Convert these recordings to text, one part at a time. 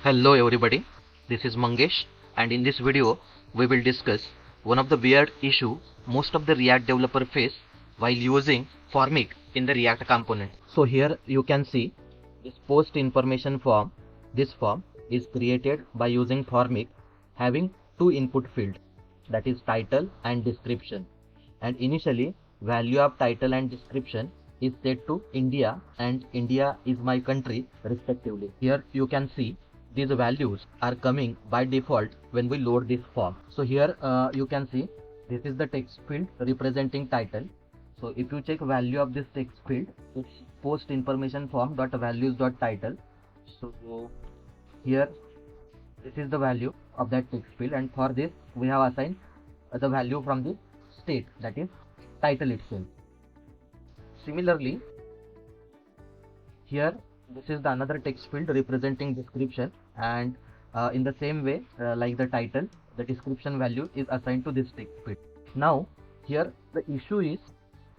Hello everybody, this is Mangesh, and in this video we will discuss one of the weird issue most of the React developer face while using formik in the React component. So here you can see this post information form. This form is created by using formik having two input fields, that is title and description, and initially value of title and description is set to India and India is my country respectively. Here you can see these values are coming by default when we load this form. So here you can see this is the text field representing title. So if you check value of this text field, it's post information form dot values dot title. So here this is the value of that text field, and for this we have assigned the value from the state, that is title itself. Similarly, here this is the another text field representing description, and in the same way like the title, the description value is assigned to this text field. Now here the issue is,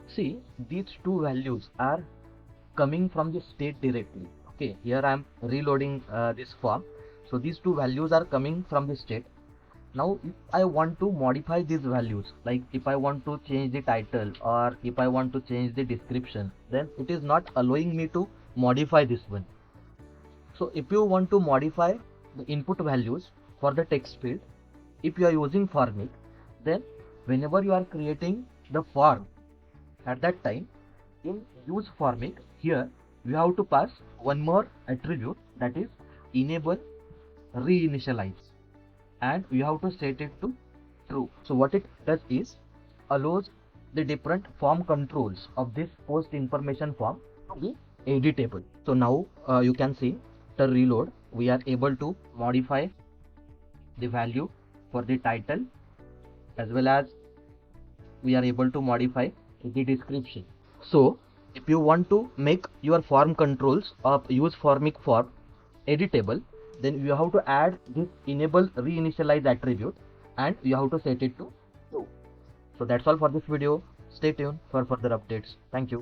see, these two values are coming from the state directly. Okay, here I am reloading this form. So these two values are coming from the state. Now if I want to modify these values, like if I want to change the title or if I want to change the description, then it is not allowing me to modify this one. So if you want to modify the input values for the text field, if you are using formik, then whenever you are creating the form, at that time in use formik, here you have to pass one more attribute, that is enable reinitialize, and you have to set it to true. So what it does is allows the different form controls of this post information form to be editable. So now you can see the reload, we are able to modify the value for the title as well as we are able to modify the description. So if you want to make your form controls of use formik form editable, then you have to add this enable reinitialize attribute and you have to set it to true. So that's all for this video. Stay tuned for further updates. Thank you.